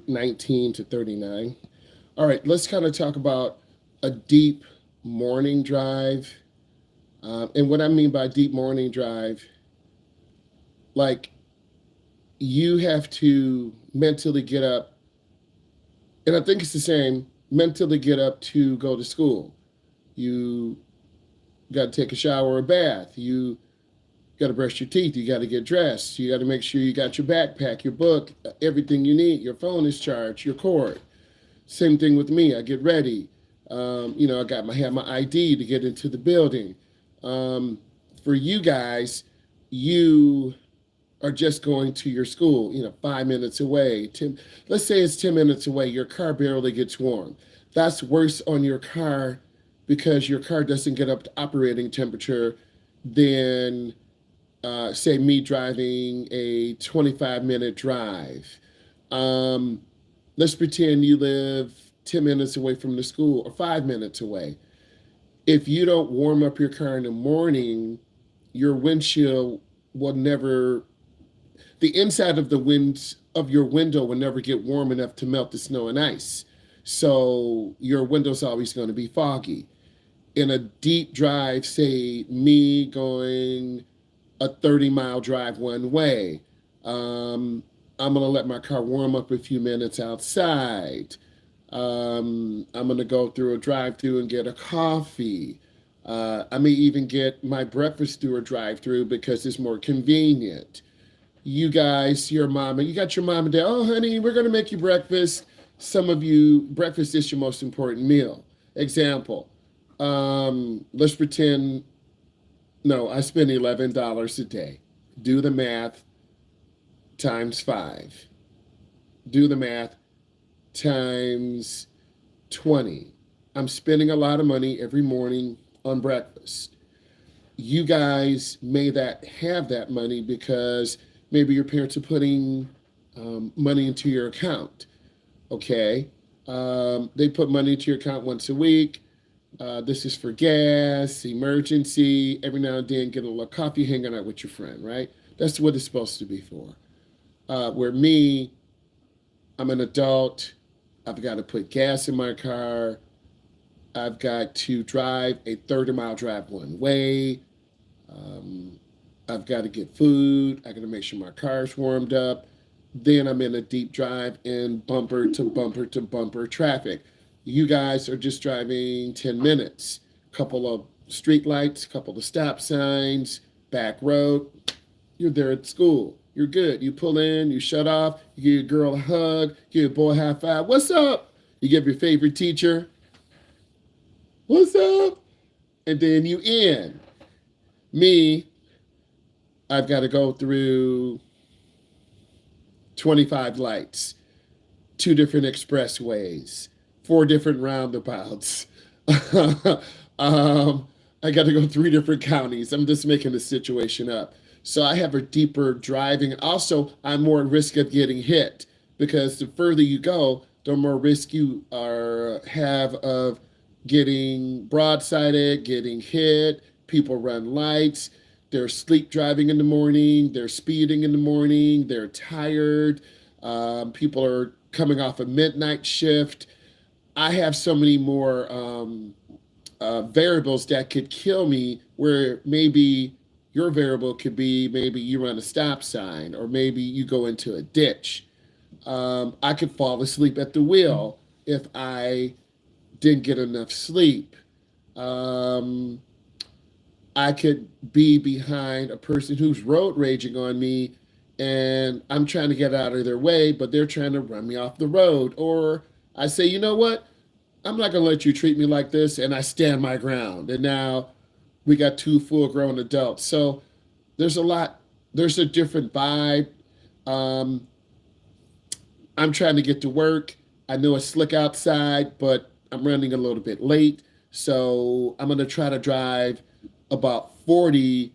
19 to 39. All right, let's kind of talk about a deep morning drive. And what I mean by deep morning drive, like you have to mentally get up, and I think it's the same, mentally get up to go to school. You got to take a shower or a bath. You got to brush your teeth. You got to get dressed. You got to make sure you got your backpack, your book, everything you need. Your phone is charged, your cord. Same thing with me. I get ready. I got have my ID to get into the building. For you guys, you are just going to your school, 5 minutes away. Let's say it's 10 minutes away. Your car barely gets warm. That's worse on your car because your car doesn't get up to operating temperature than, say, me driving a 25-minute drive. Um, let's pretend you live 10 minutes away from the school or 5 minutes away. If you don't warm up your car in the morning, your windshield will never, the inside of the winds of your window will never get warm enough to melt the snow and ice. So your window's always going to be foggy. In a deep drive, say me going a 30-mile drive one way, I'm going to let my car warm up a few minutes outside. I'm going to go through a drive through and get a coffee. I may even get my breakfast through a drive through because it's more convenient. You guys, you got your mom and dad. Oh, honey, we're going to make you breakfast. Some of you, breakfast is your most important meal. Example, let's pretend, no, I spend $11 a day. Do the math times 5. Do the math times 20. I'm spending a lot of money every morning on breakfast. You guys may that have that money because maybe your parents are putting money into your account. Okay, they put money into your account once a week. This is for gas, emergency. Every now and then, get a little coffee, hanging out with your friend. Right? That's what it's supposed to be for. Where me, I'm an adult. I've got to put gas in my car. I've got to drive a 30-mile drive one way. Um, I've got to get food. I got to make sure my car's warmed up. Then I'm in a deep drive in bumper to bumper to bumper traffic. You guys are just driving 10 minutes. Couple of street lights, couple of stop signs, back road. You're there at school. You're good. You pull in, you shut off, you give your girl a hug, give your boy a high five. What's up? You give your favorite teacher, what's up? And then you in. Me, I've got to go through 25 lights, 2 different expressways, 4 different roundabouts. I got to go 3 different counties. I'm just making the situation up. So I have a deeper driving. Also, I'm more at risk of getting hit because the further you go, the more risk you have of getting broadsided, getting hit. People run lights. They're sleep driving in the morning. They're speeding in the morning. They're tired. People are coming off a midnight shift. I have so many more variables that could kill me, where maybe your variable could be maybe you run a stop sign or maybe you go into a ditch. I could fall asleep at the wheel if I didn't get enough sleep. Um, I could be behind a person who's road raging on me and I'm trying to get out of their way, but they're trying to run me off the road. Or I say, you know what? I'm not going to let you treat me like this. And I stand my ground. And now we got 2 full grown adults. So there's a lot, there's a different vibe. Um, I'm trying to get to work. I know it's slick outside, but I'm running a little bit late. So I'm going to try to drive about 40,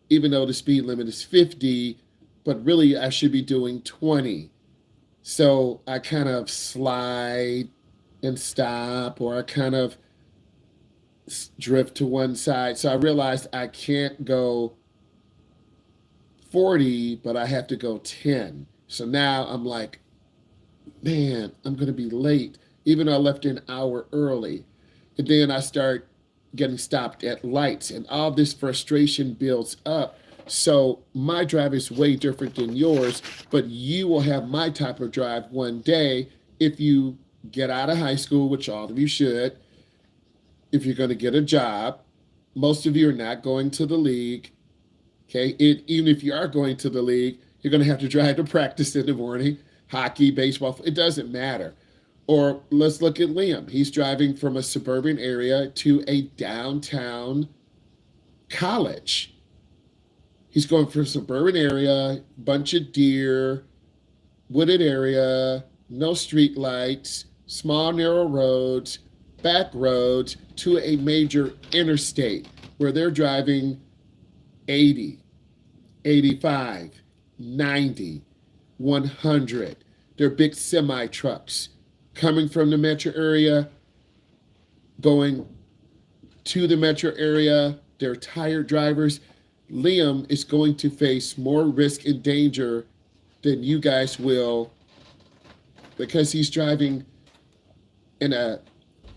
even though the speed limit is 50, but really I should be doing 20. So I kind of slide and stop, or I kind of drift to one side. So I realized I can't go 40, but I have to go 10. So now I'm like man, I'm going to be late, even though I left an hour early. And then I start getting stopped at lights, and all this frustration builds up. So my drive is way different than yours, but you will have my type of drive one day if you get out of high school, which all of you should, if you're going to get a job. Most of you are not going to the league. Okay, even if you are going to the league, you're going to have to drive to practice in the morning. Hockey, baseball, it doesn't matter. Or let's look at Liam. He's driving from a suburban area to a downtown college. He's going from a suburban area, bunch of deer, wooded area, no street lights, small narrow roads, back roads to a major interstate where they're driving 80, 85, 90, 100. They're big semi trucks coming from the metro area, going to the metro area. They're tired drivers. Liam is going to face more risk and danger than you guys will because he's driving in a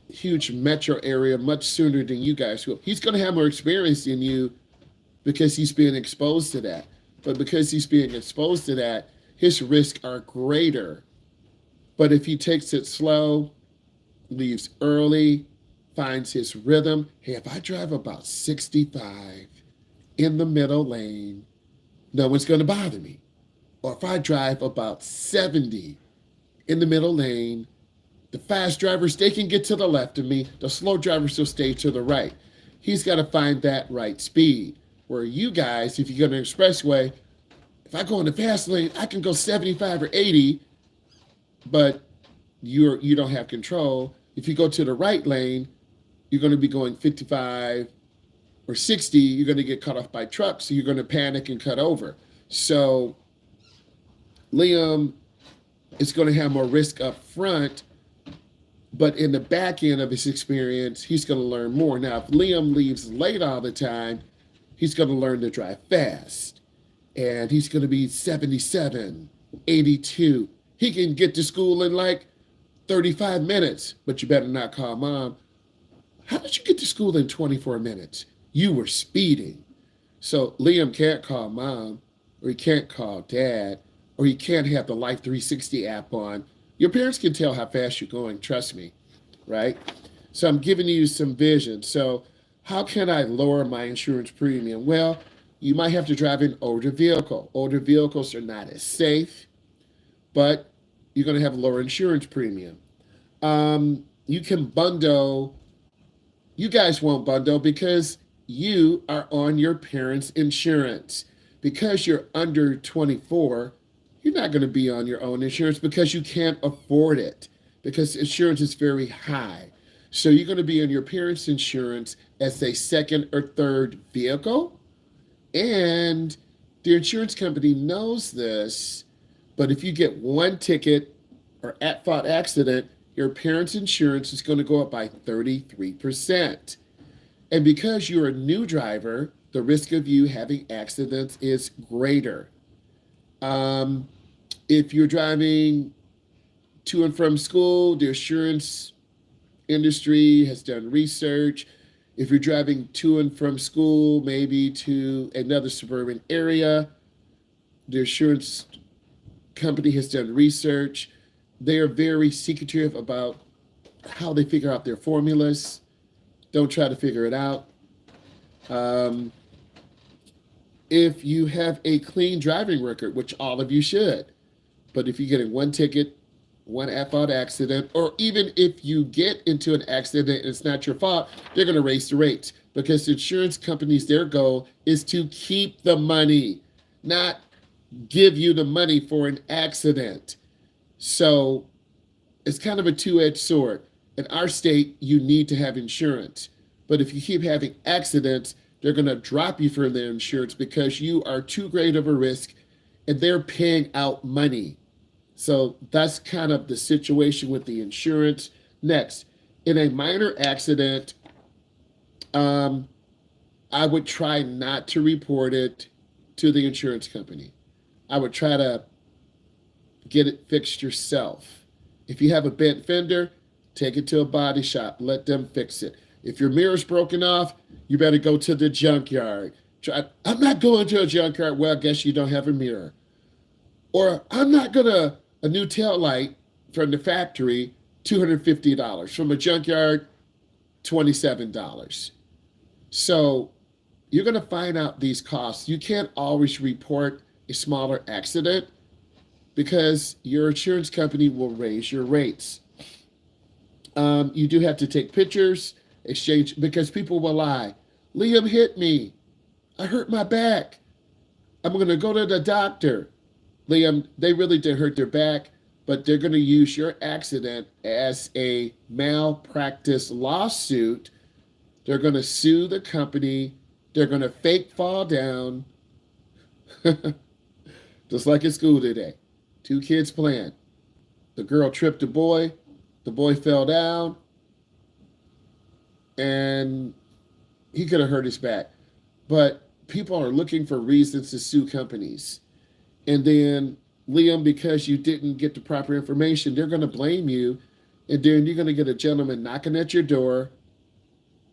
huge metro area much sooner than you guys will. He's going to have more experience than you because he's being exposed to that. But because he's being exposed to that, his risks are greater. But if he takes it slow, leaves early, finds his rhythm, hey, if I drive about 65 in the middle lane, no one's going to bother me. Or if I drive about 70 in the middle lane, the fast drivers, they can get to the left of me. The slow drivers will stay to the right. He's got to find that right speed. Where you guys, if you go to an expressway, if I go in the fast lane, I can go 75 or 80, but you don't have control. If you go to the right lane, you're going to be going 55 or 60. You're going to get cut off by trucks, so you're going to panic and cut over. So Liam is going to have more risk up front, but in the back end of his experience, he's going to learn more. Now, if Liam leaves late all the time, he's going to learn to drive fast. And he's going to be 77, 82. He can get to school in like 35 minutes, but you better not call mom. How did you get to school in 24 minutes? You were speeding. So Liam can't call mom, or he can't call dad, or he can't have the Life 360 app on. Your parents can tell how fast you're going, trust me, right? So I'm giving you some vision. So how can I lower my insurance premium? Well, you might have to drive an older vehicle. Older vehicles are not as safe, but you're going to have a lower insurance premium. You can bundle. You guys won't bundle because you are on your parents' insurance. Because you're under 24, you're not going to be on your own insurance because you can't afford it, because insurance is very high. So you're going to be on your parents' insurance as a second or third vehicle. And the insurance company knows this, but if you get one ticket or at-fault accident, your parents' insurance is going to go up by 33%. And because you're a new driver, the risk of you having accidents is greater. If you're driving to and from school, the insurance industry has done research. If you're driving to and from school, maybe to another suburban area, the insurance company has done research. They are very secretive about how they figure out their formulas. Don't try to figure it out. If you have a clean driving record, which all of you should, but if you get in one ticket, one at-fault accident, or even if you get into an accident and it's not your fault, they're going to raise the rates because insurance companies, their goal is to keep the money, not give you the money for an accident. So it's kind of a two-edged sword. In our state, you need to have insurance. But if you keep having accidents, they're going to drop you from their insurance because you are too great of a risk and they're paying out money. So that's kind of the situation with the insurance. Next, in a minor accident, I would try not to report it to the insurance company. I would try to get it fixed yourself. If you have a bent fender, take it to a body shop. Let them fix it. If your mirror's broken off, you better go to the junkyard. I'm not going to a junkyard. Well, I guess you don't have a mirror. Or I'm not going to a new tail light from the factory, $250. From a junkyard, $27. So you're going to find out these costs. You can't always report a smaller accident because your insurance company will raise your rates. You do have to take pictures, exchange, because people will lie. Liam hit me. I hurt my back. I'm going to go to the doctor. Liam, they really did hurt their back, but they're going to use your accident as a malpractice lawsuit. They're going to sue the company. They're going to fake fall down. Just like in school today. 2 kids playing. The girl tripped the boy fell down, and he could have hurt his back. But people are looking for reasons to sue companies. And then, Liam, because you didn't get the proper information, they're going to blame you. And then you're going to get a gentleman knocking at your door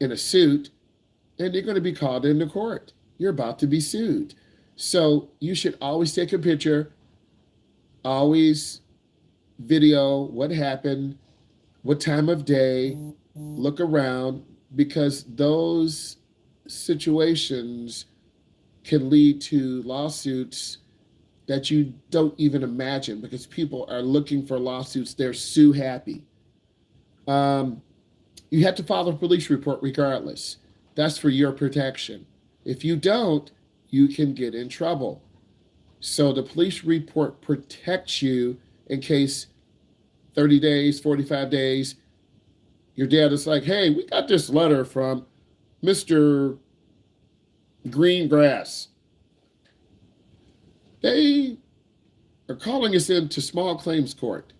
in a suit, and you're going to be called into court. You're about to be sued. So you should always take a picture, always video what happened, what time of day, look around, because those situations can lead to lawsuits that you don't even imagine because people are looking for lawsuits. They're sue happy. You have to file a police report regardless. That's for your protection. If you don't, you can get in trouble. So the police report protects you in case 30 days, 45 days, your dad is like, hey, we got this letter from Mr. Greengrass. They are calling us into small claims court.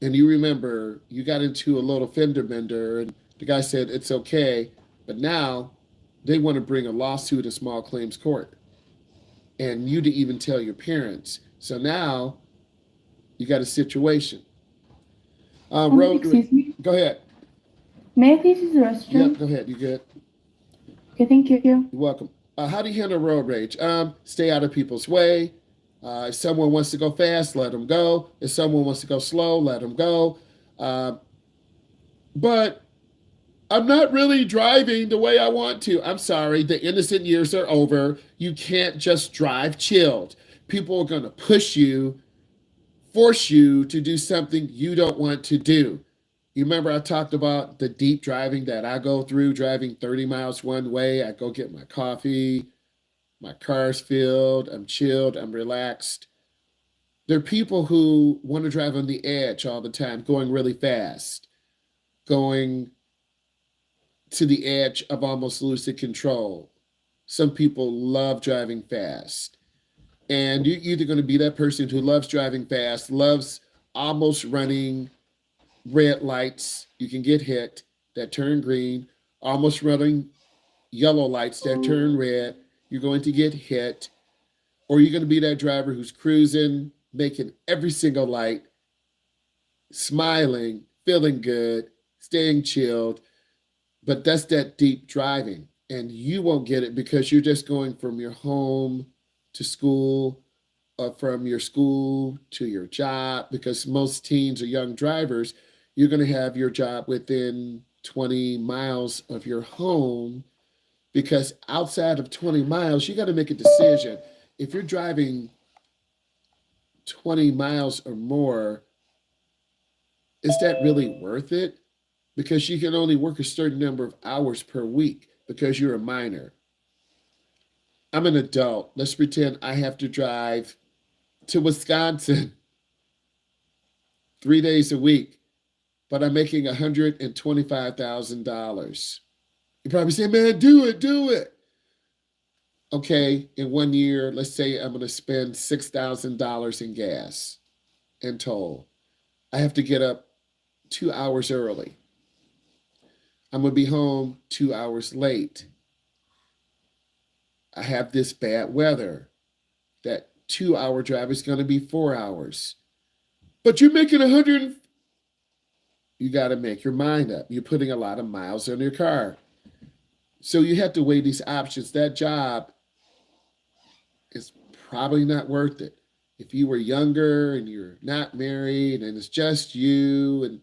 And you remember you got into a little fender bender and the guy said it's okay, but now they want to bring a lawsuit to small claims court. And you didn't even tell your parents. So now you got a situation. Excuse me. Go ahead. May I please use the restroom? Yep, go ahead. You good? Okay, thank you. You're welcome. How do you handle road rage? Stay out of people's way. If someone wants to go fast, let them go. If someone wants to go slow, let them go. But I'm not really driving the way I want to. I'm sorry, the innocent years are over. You can't just drive chilled. People are going to push you, force you to do something you don't want to do. You remember I talked about the deep driving that I go through, driving 30 miles one way. I go get my coffee, my car's filled, I'm chilled, I'm relaxed. There are people who want to drive on the edge all the time, going really fast, going to the edge of almost losing control. Some people love driving fast. And you're either going to be that person who loves driving fast, loves almost running red lights, you can get hit, that turn green, almost running yellow lights that turn red, you're going to get hit, or you're going to be that driver who's cruising, making every single light, smiling, feeling good, staying chilled. But that's that deep driving. And you won't get it because you're just going from your home to school, or from your school to your job, because most teens or young drivers, you're going to have your job within 20 miles of your home, because outside of 20 miles, you got to make a decision. If you're driving 20 miles or more, is that really worth it? Because you can only work a certain number of hours per week because you're a minor. I'm an adult. Let's pretend I have to drive to Wisconsin 3 days a week, but I'm making $125,000. You probably say, man, do it. Okay, in 1 year, let's say I'm going to spend $6,000 in gas and toll. I have to get up 2 hours early. I'm going to be home 2 hours late. I have this bad weather. That 2 hour drive is going to be 4 hours. But you're making 100. You got to make your mind up. You're putting a lot of miles on your car. So you have to weigh these options. That job is probably not worth it. If you were younger and you're not married and it's just you and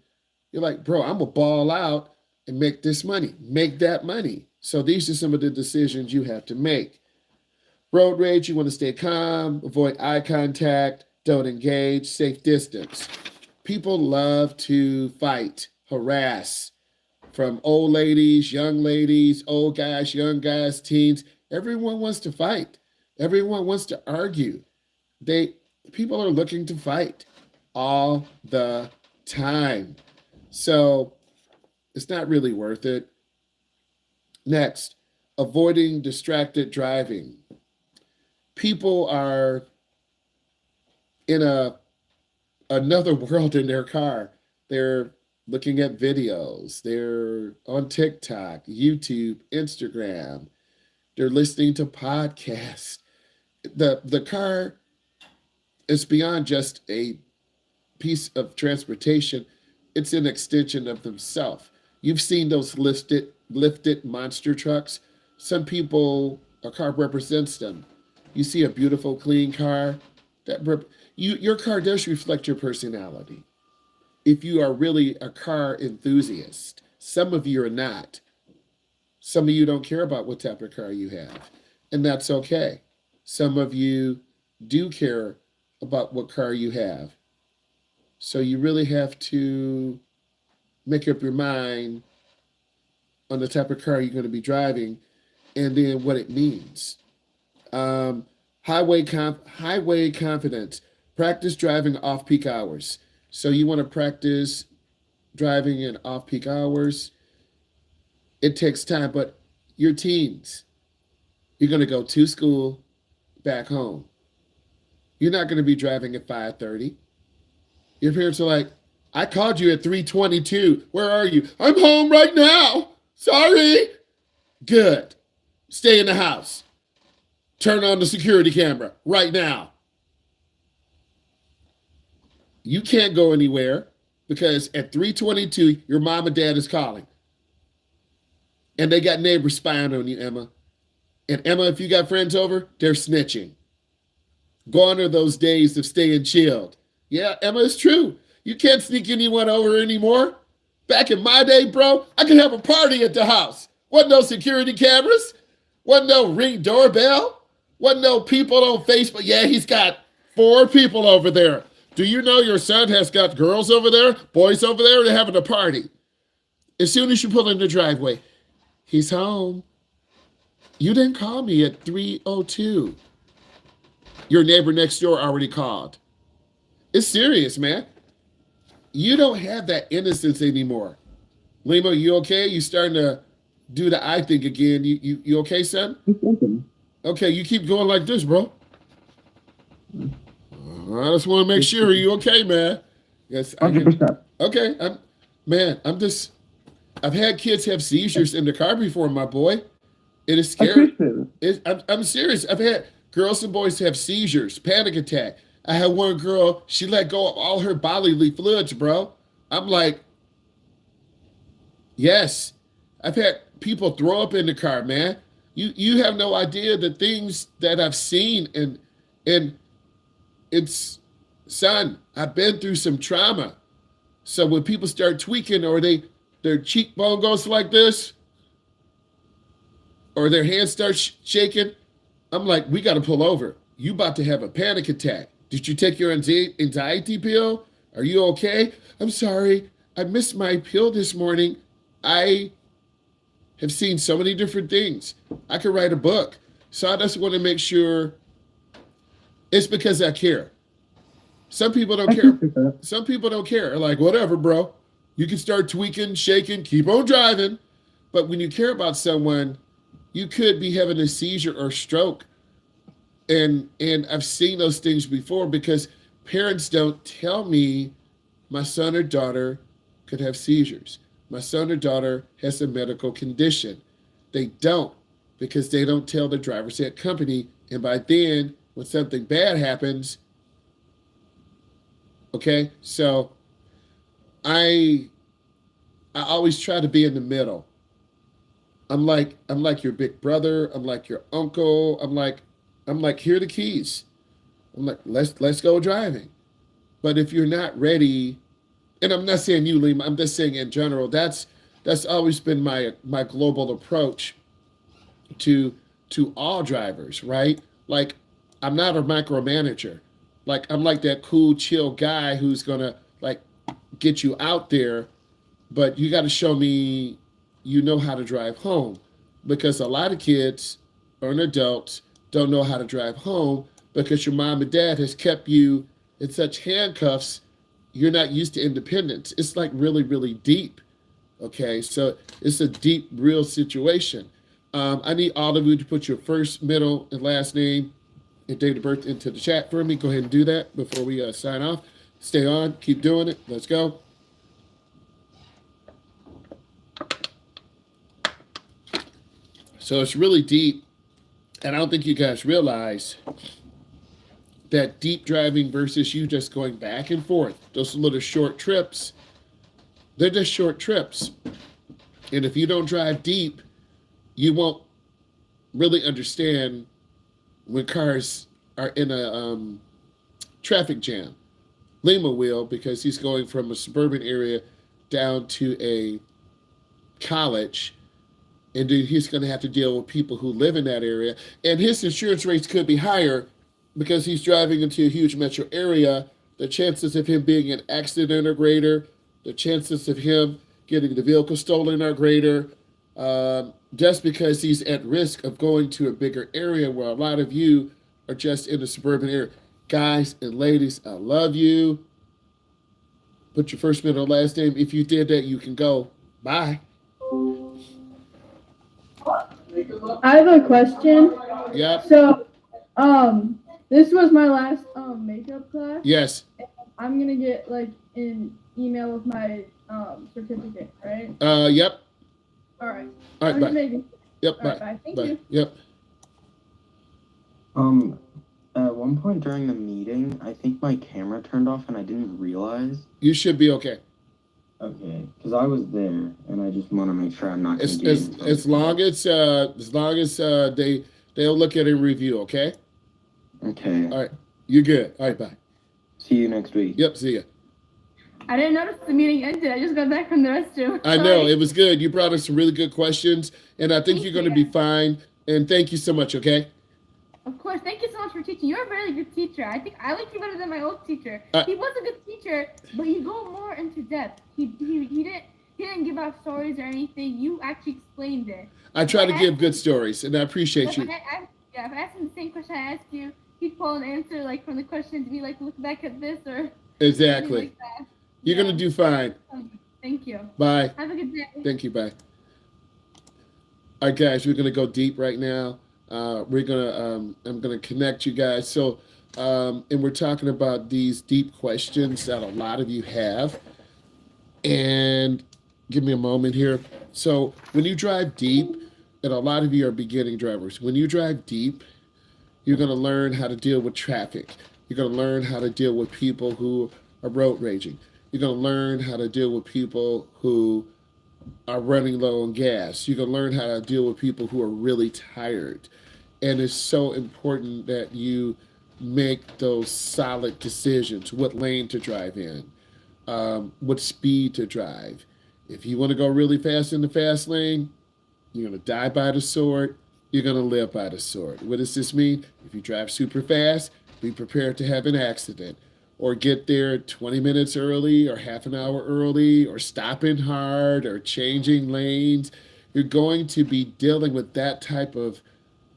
you're like, bro, I'm gonna ball out and make this money, make that money. So these are some of the decisions you have to make. Road rage, you want to stay calm, avoid eye contact, don't engage, safe distance. People love to fight, harass, from old ladies, old guys, young guys, teens. Everyone wants to fight. Everyone wants to argue. They People are looking to fight all the time. So it's not really worth it. Next, avoiding distracted driving. People are in another world in their car. They're looking at videos. They're on TikTok, YouTube, Instagram. They're listening to podcasts. The car is beyond just a piece of transportation. It's an extension of themselves. You've seen those lifted monster trucks. Some people, a car represents them. You see a beautiful, clean car. Your car does reflect your personality. If you are really a car enthusiast, some of you are not. Some of you don't care about what type of car you have, and that's okay. Some of you do care about what car you have. So you really have to make up your mind on the type of car you're going to be driving and then what it means. Um, highway confidence. Practice driving off peak hours. So you want to practice driving in off peak hours. It takes time, but your teens, you're going to go to school, back home. You're not going to be driving at 5:30. Your parents are like, I called you at 3:22. Where are you? I'm home right now. Sorry. Good. Stay in the house. Turn on the security camera right now. You can't go anywhere because at 3:22 your mom and dad is calling. And they got neighbors spying on you, Emma. And Emma, if you got friends over, they're snitching. Gone are those days of staying chilled. Yeah, Emma, it's true. You can't sneak anyone over anymore. Back in my day, bro, I could have a party at the house. Wasn't no security cameras. Wasn't no ring doorbell. Wasn't no people on Facebook. Yeah, he's got 4 people over there. Do you know your son has got girls over there, boys over there? They're having a party. As soon as you pull in the driveway, he's home. You didn't call me at 3:02. Your neighbor next door already called. It's serious, man. You don't have that innocence anymore. Lima, you okay? You starting to do the eye thing again. You okay, son? Okay, you keep going like this, bro. I just want to make sure you okay, man. Yes, 100%. Okay, I'm just. I've had kids have seizures in the car before, my boy. It is I scary. appreciate it. I'm serious. I've had girls and boys have seizures, panic attack. I had one girl, she let go of all her bodily fluids, bro. I'm like, yes. I've had people throw up in the car, man. You have no idea the things that I've seen and it's son, I've been through some trauma. So when people start tweaking or their cheekbone goes like this, or their hands start shaking, I'm like, we got to pull over. You about to have a panic attack. Did you take your anxiety pill? Are you okay? I'm sorry. I missed my pill this morning. I have seen so many different things. I could write a book. So I just want to make sure it's because I care. Some people don't I care. appreciate that. Some people don't care. They're like, whatever, bro. You can start tweaking, shaking, keep on driving. But when you care about someone, you could be having a seizure or stroke. And I've seen those things before because parents don't tell me my son or daughter could have seizures. My son or daughter has a medical condition. They don't because they don't tell the driver's ed company. And by then, when something bad happens, Okay, so I I always try to be in the middle. I'm like your big brother. I'm like your uncle. I'm like here are the keys. I'm like let's go driving. But if you're not ready, and I'm not saying you, Lima, I'm just saying in general. That's always been my global approach to all drivers, right? Like I'm not a micromanager. Like I'm like that cool, chill guy who's gonna like get you out there, but you got to show me you know how to drive home, because a lot of kids or an adults don't know how to drive home because your mom and dad has kept you in such handcuffs. You're not used to independence. It's like really, really deep. Okay, so it's a deep, real situation. I need all of you to put your first, middle, and last name and date of birth into the chat for me. Go ahead and do that before we sign off. Stay on, keep doing it. Let's go. So it's really deep, and I don't think you guys realize that deep driving versus you just going back and forth. Those little short trips, they're just short trips. And if you don't drive deep, you won't really understand when cars are in a traffic jam. Lima will, because he's going from a suburban area down to a college, and then he's going to have to deal with people who live in that area. And his insurance rates could be higher because he's driving into a huge metro area. The chances of him being an accident are greater. The chances of him getting the vehicle stolen are greater. Just because he's at risk of going to a bigger area where a lot of you are just in a suburban area. Guys and ladies, I love you. Put your first, middle, last name. If you did that, you can go. Bye. I have a question. Yep. So, this was my last makeup class. Yes. I'm gonna get like an email with my certificate, right? Yep. All right. All right, I'm bye. just making. Yep, All right, bye. bye. Thank Bye. you. Yep. At one point during the meeting, I think my camera turned off and I didn't realize. You should be okay. Okay, because I was there and I just want to make sure I'm not going As to get as in trouble. as long as they'll look at it and review, okay? Okay. All right. You're good. All right, bye. See you next week. Yep, see ya. I didn't notice the meeting ended. I just got back from the restroom. I know, it was good. You brought us some really good questions, and I think Thank you're going to you. be fine. And thank you so much, okay? Of course, thank you so much for teaching. You're a very good teacher. I think I like you better than my old teacher. He was a good teacher, but you go more into depth. He didn't give out stories or anything. You actually explained it. I try to give good stories, and I appreciate you. If I asked him the same question I asked you, he'd pull an answer like from the question to be like, look back at this or Exactly. like that. You're going to do fine. Thank you. Bye. Have a good day. Thank you. Bye. All right, guys, we're going to go deep right now. I'm going to connect you guys. So, and we're talking about these deep questions that a lot of you have. And give me a moment here. So, when you drive deep, and a lot of you are beginning drivers, when you drive deep, you're going to learn how to deal with traffic. You're going to learn how to deal with people who are road raging. You're going to learn how to deal with people who are running low on gas. You can learn how to deal with people who are really tired. And it's so important that you make those solid decisions. What lane to drive in, what speed to drive. If you want to go really fast in the fast lane, you're going to die by the sword. You're going to live by the sword. What does this mean? If you drive super fast, be prepared to have an accident, or get there 20 minutes early or half an hour early, or stopping hard or changing lanes. You're going to be dealing with that type of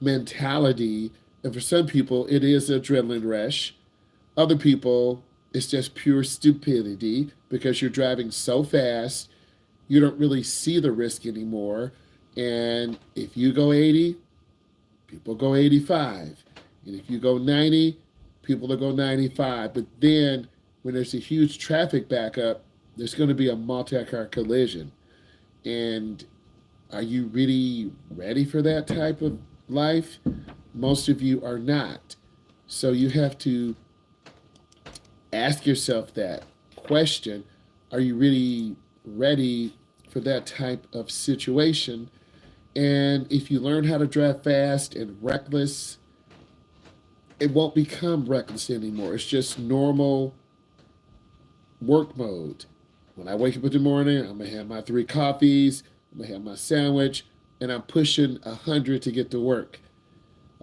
mentality. And for some people, it is adrenaline rush. Other people, it's just pure stupidity because you're driving so fast, you don't really see the risk anymore. And if you go 80, people go 85. And if you go 90, people will go 95. But then when there's a huge traffic backup, there's going to be a multi-car collision. And are you really ready for that type of life? Most of you are not. So you have to Ask yourself that question. Are you really ready for that type of situation? And if you learn how to drive fast and reckless, it won't become reckless anymore. It's just normal work mode. When I wake up in the morning, I'm gonna have my three coffees, I'm gonna have my sandwich, and I'm pushing 100 to get to work.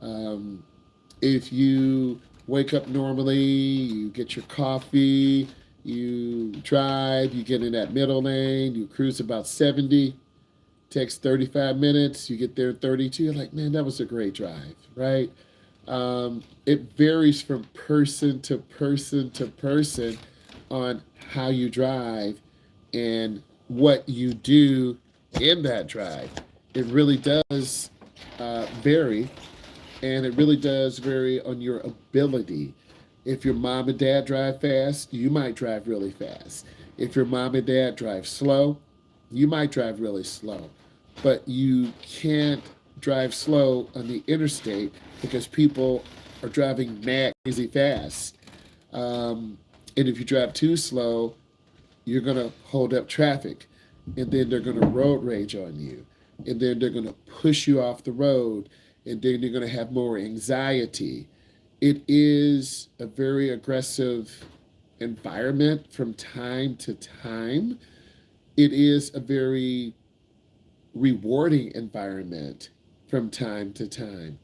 Um, if you wake up normally, you get your coffee, you drive, you get in that middle lane, you cruise about 70, takes 35 minutes, you get there in 32, you're like, man, that was a great drive, right? It varies from person to person to person on how you drive and what you do in that drive. It really does vary, and it really does vary on your ability. If your mom and dad drive fast, you might drive really fast. If your mom and dad drive slow, you might drive really slow. But you can't drive slow on the interstate because people are driving mad crazy fast. And if you drive too slow, you're going to hold up traffic, and then they're going to road rage on you, and then they're going to push you off the road, and then you're going to have more anxiety. It is a very aggressive environment from time to time. It is a very rewarding environment from time to time.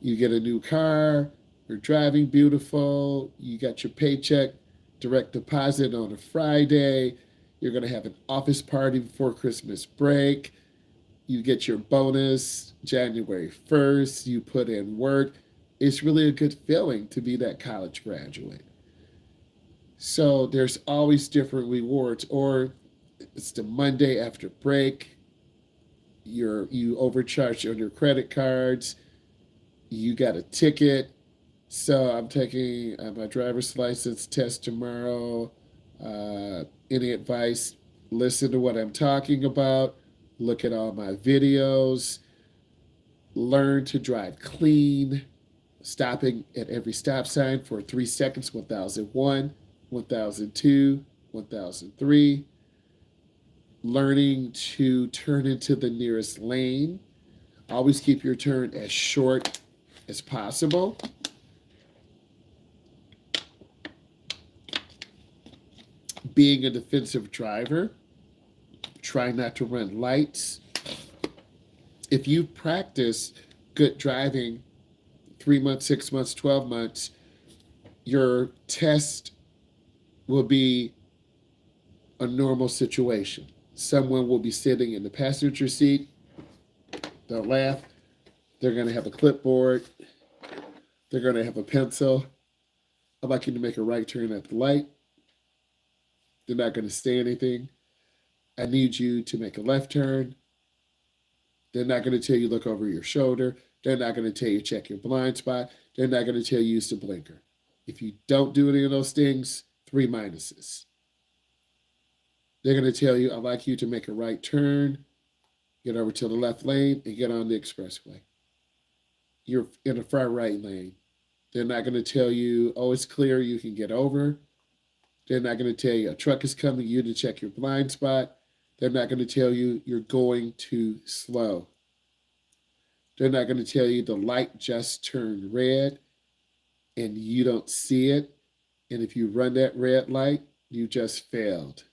You get a new car, you're driving beautiful, you got your paycheck direct deposit on a Friday, you're going to have an office party before Christmas break, you get your bonus January 1st, you put in work. It's really a good feeling to be that college graduate. So there's always different rewards, or it's the Monday after break, you overcharged on your credit cards, you got a ticket. So I'm taking my driver's license test tomorrow. Any advice? Listen to what I'm talking about. Look at all my videos. Learn to drive clean. Stopping at every stop sign for 3 seconds. 1001, 1002, 1003. Learning to turn into the nearest lane. Always keep your turn as short as possible. Being a defensive driver, try not to run lights. If you practice good driving 3 months, 6 months, 12 months, your test will be a normal situation. Someone will be sitting in the passenger seat, they'll laugh, they're going to have a clipboard, they're going to have a pencil. I'd like you to make a right turn at the light. They're not going to say anything. I need you to make a left turn. They're not going to tell you look over your shoulder. They're not going to tell you check your blind spot. They're not going to tell you use the blinker. If you don't do any of those things, 3 minuses. They're going to tell you I'd like you to make a right turn, get over to the left lane, and get on the expressway. You're in a far right lane. They're not going to tell you, oh, it's clear, you can get over. They're not going to tell you a truck is coming, you to check your blind spot. They're not going to tell you you're going too slow. They're not going to tell you the light just turned red and you don't see it. And if you run that red light, you just failed.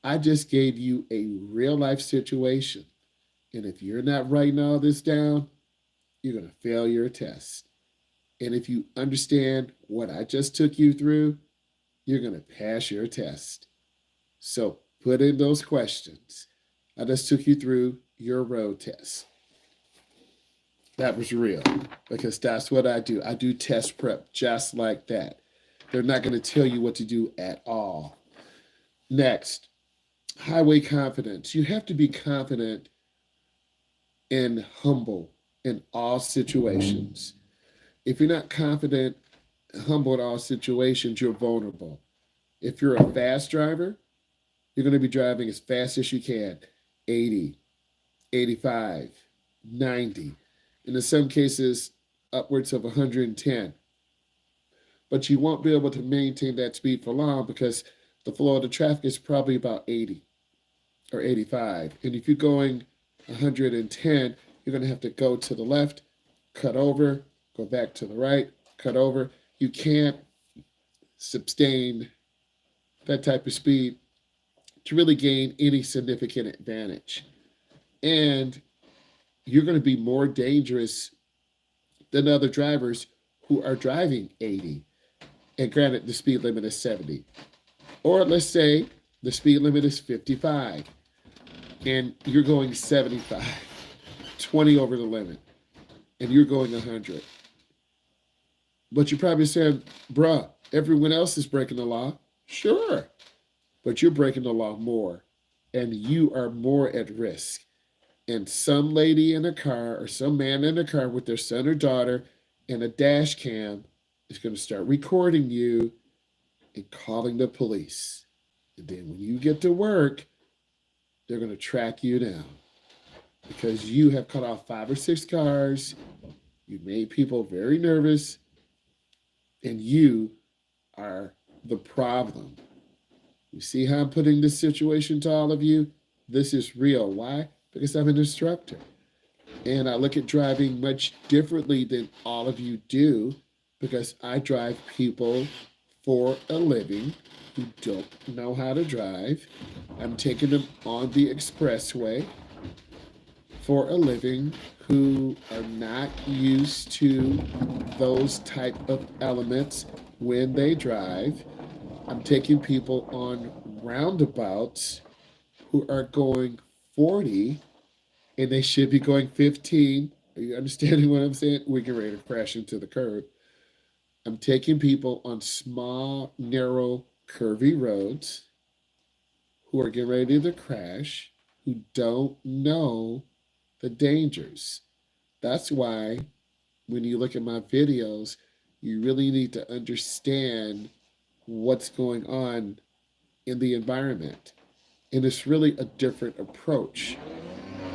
I just gave you a real life situation. And if you're not writing all this down, you're going to fail your test. And if you understand what I just took you through, you're going to pass your test. So put in those questions. I just took you through your road test. That was real because that's what I do. I do test prep just like that. They're not going to tell you what to do at all. Next, highway confidence. You have to be confident and humble in all situations. If you're not confident, humble in all situations, you're vulnerable. If you're a fast driver, you're going to be driving as fast as you can, 80, 85, 90, and in some cases, upwards of 110. but you won't be able to maintain that speed for long because the flow of the traffic is probably about 80 or 85. And if you're going 110, you're going to have to go to the left, cut over, go back to the right, cut over. You can't sustain that type of speed to really gain any significant advantage. And you're going to be more dangerous than other drivers who are driving 80. And granted, the speed limit is 70. Or let's say the speed limit is 55 and you're going 75, 20 over the limit, and you're going 100. But you're probably saying, bruh, everyone else is breaking the law. Sure, but you're breaking the law more, and you are more at risk. And some lady in a car or some man in a car with their son or daughter and a dash cam is going to start recording you and calling the police. And then when you get to work, they're going to track you down because you have cut off 5 or 6 cars. You made people very nervous, and you are the problem. You see how I'm putting this situation to all of you? This is real. Why? Because I'm an instructor. And I look at driving much differently than all of you do because I drive people for a living who don't know how to drive. I'm taking them on the expressway for a living who are not used to those type of elements when they drive. I'm taking people on roundabouts who are going 40 and they should be going 15. Are you understanding what I'm saying? We're getting ready to crash into the curb. I'm taking people on small, narrow, curvy roads who are getting ready to crash, who don't know the dangers. That's why when you look at my videos, you really need to understand what's going on in the environment. And it's really a different approach.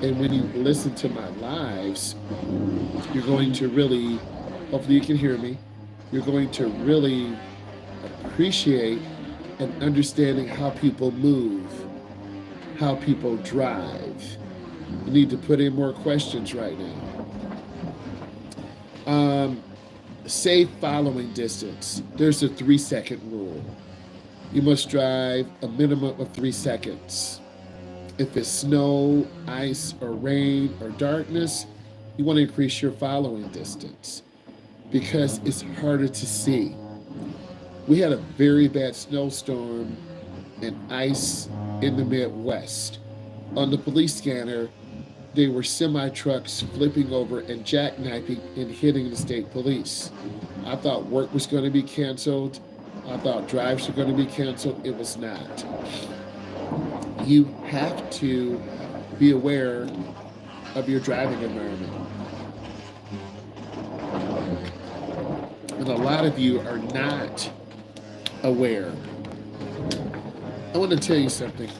And when you listen to my lives, you're going to really, hopefully you can hear me, you're going to really appreciate and understanding how people move, how people drive. You need to put in more questions right now. Safe following distance. There's a 3-second rule. You must drive a minimum of 3 seconds. If it's snow, ice, or rain, or darkness, you want to increase your following distance because it's harder to see. We had a very bad snowstorm and ice in the Midwest. On the police scanner, there were semi-trucks flipping over and jackknifing and hitting the state police. I thought work was going to be canceled. I thought drives were going to be canceled. It was not. You have to be aware of your driving environment. And a lot of you are not aware. I want to tell you something.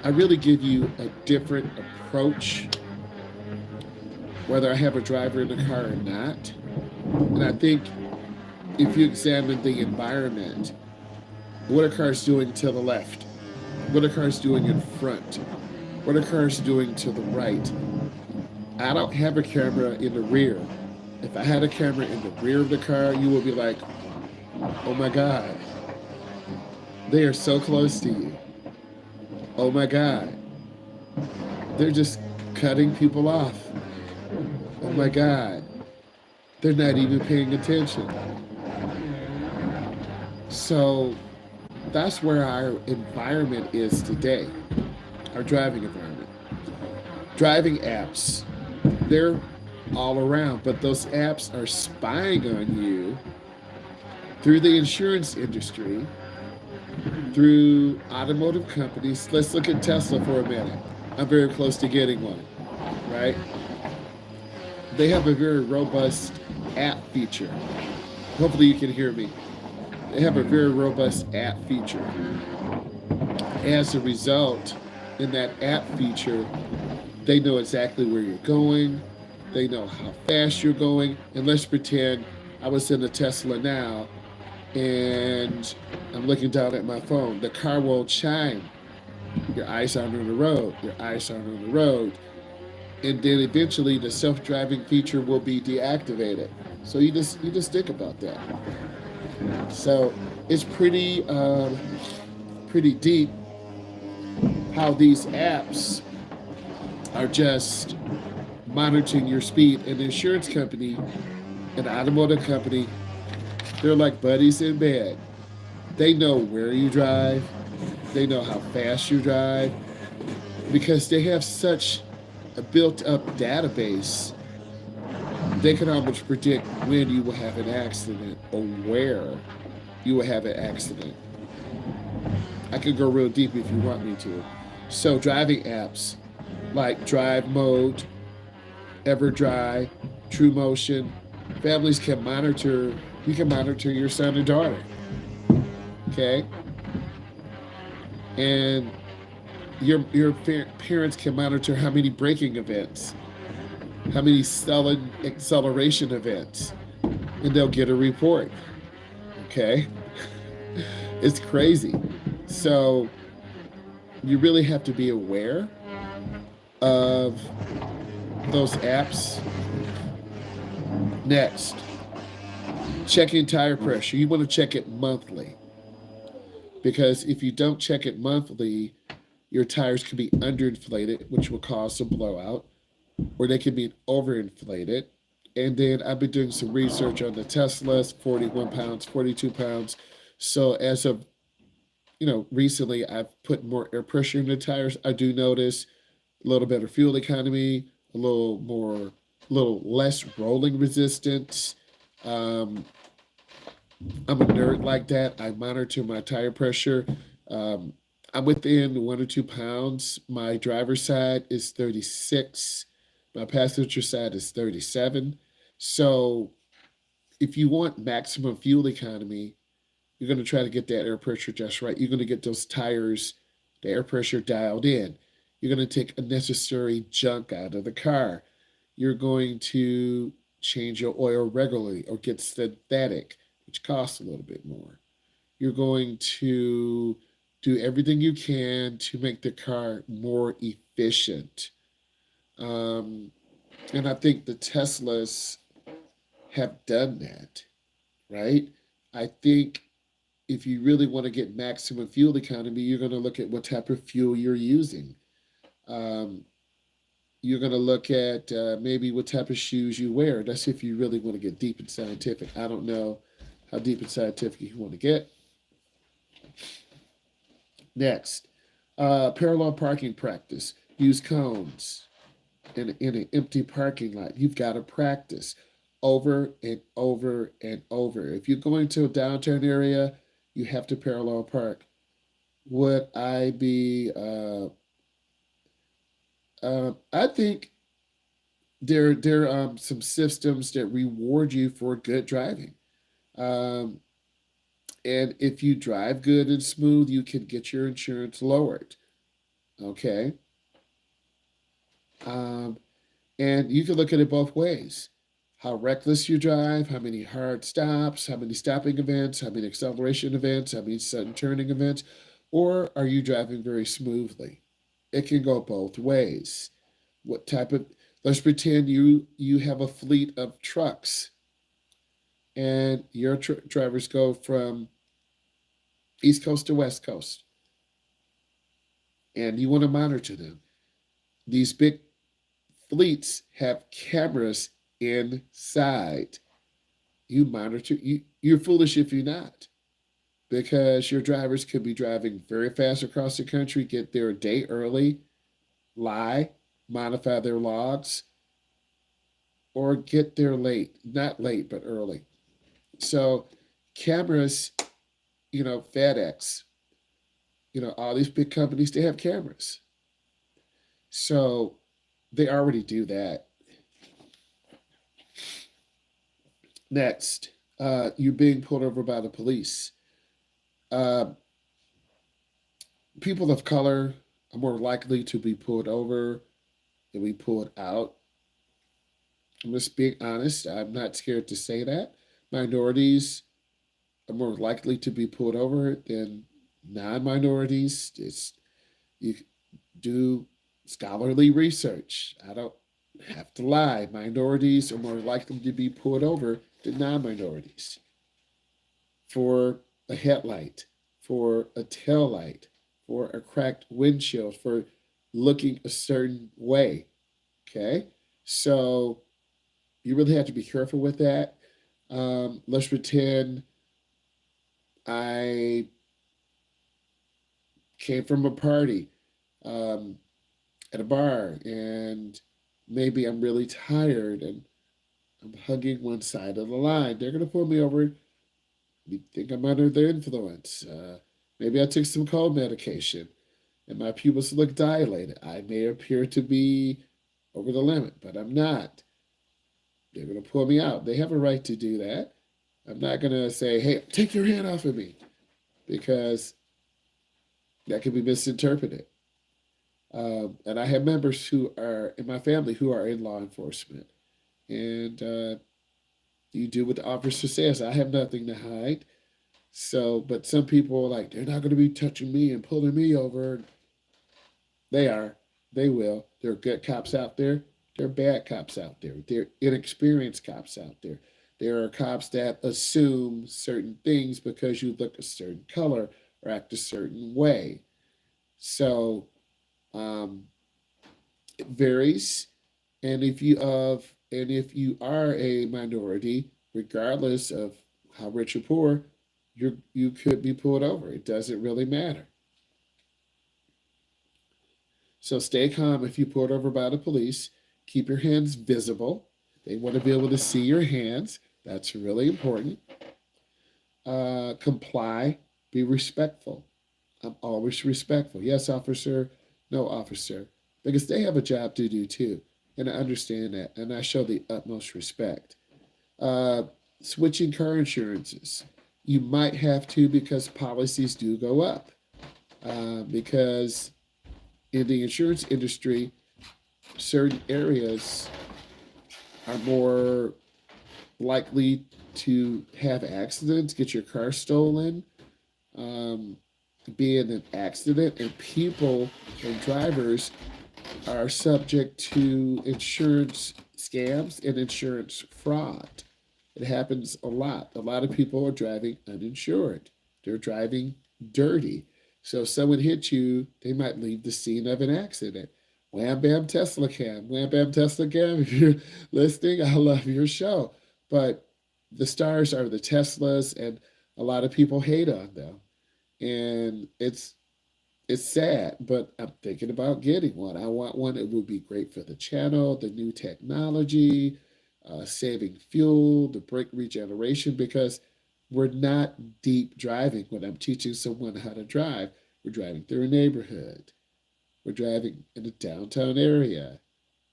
I really give you a different approach, whether I have a driver in the car or not. And I think if you examine the environment, what are cars doing to the left? What are cars doing in front? What are cars doing to the right? I don't have a camera in the rear. If I had a camera in the rear of the car, you would be like, oh my God, they are so close to you. Oh my God, they're just cutting people off. Oh my God, they're not even paying attention. So that's where our environment is today, our driving environment. Driving apps, they're all around, but those apps are spying on you through the insurance industry, through automotive companies. Let's look at Tesla for a minute. I'm very close to getting one, right? They have a very robust app feature. Hopefully you can hear me. They have a very robust app feature. As a result, in that app feature, they know exactly where you're going. They know how fast you're going. And let's pretend I was in a Tesla now and I'm looking down at my phone. The car will chime. Your eyes aren't on the road. Your eyes aren't on the road. And then eventually the self-driving feature will be deactivated. So you just think about that. So it's pretty deep how these apps are just monitoring your speed. An insurance company, an automotive company, they're like buddies in bed. They know where you drive, they know how fast you drive, because they have such a built up database. They can almost predict when you will have an accident or where you will have an accident. I could go real deep if you want me to. So, driving apps like Drive Mode, EverDrive, True Motion, families can monitor. You can monitor your son and daughter, okay, and your parents can monitor how many braking events, how many sudden acceleration events, and they'll get a report. Okay, it's crazy. So you really have to be aware of those apps. Next, checking tire pressure. You want to check it monthly, because if you don't check it monthly, your tires can be underinflated, which will cause some blowout, or they can be overinflated. And then I've been doing some research on the Teslas, 41 pounds, 42 pounds. So as of recently I've put more air pressure in the tires. I do notice a little better fuel economy, a little less rolling resistance. Um, I'm a nerd like that. I monitor my tire pressure. Um, I'm within 1 or 2 pounds. My driver's side is 36. My passenger side is 37. So if you want maximum fuel economy, you're going to try to get that air pressure just right. You're going to get those tires, the air pressure dialed in. You're going to take unnecessary junk out of the car. You're going to change your oil regularly or get synthetic, which costs a little bit more. You're going to do everything you can to make the car more efficient. Um, and I think the Teslas have done that, right? I think if you really want to get maximum fuel economy, you're going to look at what type of fuel you're using. Um, you're going to look at maybe what type of shoes you wear. That's if you really want to get deep and scientific. I don't know how deep and scientific you want to get. Next, parallel parking practice. Use cones in an empty parking lot. You've got to practice over and over and over. If you're going to a downtown area, you have to parallel park. Would I be? I think there are some systems that reward you for good driving. Um, and if you drive good and smooth, you can get your insurance lowered. Okay. Um, and you can look at it both ways. How reckless you drive, how many hard stops, how many stopping events, how many acceleration events, how many sudden turning events, or are you driving very smoothly? It can go both ways. What type of Let's pretend you have a fleet of trucks and your drivers go from east coast to west coast and you want to monitor them. These big fleets have cameras inside. You monitor you're foolish if you're not, because your drivers could be driving very fast across the country, get there a day early, lie, modify their logs, or get there late, not late but early. So cameras, FedEx, all these big companies, they have cameras. So they already do that. Next, you're being pulled over by the police. Uh, People of color are more likely to be pulled over and be pulled out. I'm just being honest. I'm not scared to say that. Minorities are more likely to be pulled over than non-minorities. It's you do scholarly research. I don't have to lie. Minorities are more likely to be pulled over than non-minorities for a headlight, for a tail light, for a cracked windshield, for looking a certain way. Okay, so you really have to be careful with that. Let's pretend I came from a party um, at a bar, and maybe I'm really tired and I'm hugging one side of the line. They're going to pull me over. You think I'm under the influence. Maybe I took some cold medication and my pupils look dilated. I may appear to be over the limit, but I'm not. They're going to pull me out. They have a right to do that. I'm not going to say, hey, take your hand off of me, because that could be misinterpreted. And I have members who are in my family who are in law enforcement. And you do what the officer says. I have nothing to hide. So, but some people are like, they're not going to be touching me and pulling me over. They are. They will. There are good cops out there. There are bad cops out there. There are inexperienced cops out there. There are cops that assume certain things because you look a certain color or act a certain way. So um, it varies. And if you are a minority, regardless of how rich or poor, you could be pulled over. It doesn't really matter. So stay calm if you pulled over by the police. Keep your hands visible. They want to be able to see your hands. That's really important. Comply. Be respectful. I'm always respectful. Yes, officer. No, officer. Because they have a job to do too. And I understand that. And I show the utmost respect. Uh, Switching car insurances. You might have to, because policies do go up. Because in the insurance industry, certain areas are more likely to have accidents, get your car stolen, um, be in an accident, and people and drivers are subject to insurance scams and insurance fraud. It happens a lot. A lot of people are driving uninsured. They're driving dirty. So if someone hits you, they might leave the scene of an accident. Wham bam Tesla cam. Wham bam Tesla cam. If you're listening, I love your show. But the stars are the Teslas, and a lot of people hate on them. And it's sad, but I'm thinking about getting one. I want one. It would be great for the channel, the new technology, saving fuel, the brake regeneration, because we're not deep driving when I'm teaching someone how to drive. We're driving through a neighborhood. We're driving in a downtown area.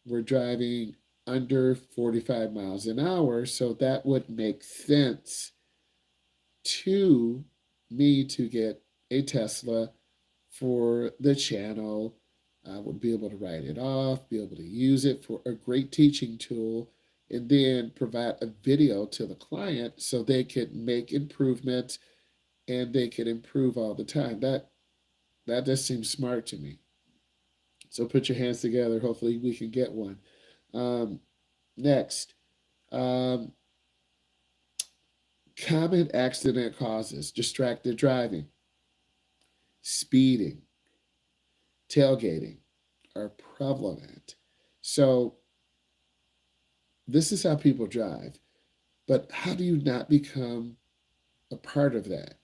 We're driving under 45 miles an hour. So that would make sense to me to get a Tesla for the channel. I would be able to write it off, be able to use it for a great teaching tool, and then provide a video to the client so they could make improvements and they could improve all the time. That just seems smart to me. So put your hands together. Hopefully we can get one. Um, Next, um, common accident causes: distracted driving, speeding, tailgating are prevalent. So this is how people drive. But how do you not become a part of that?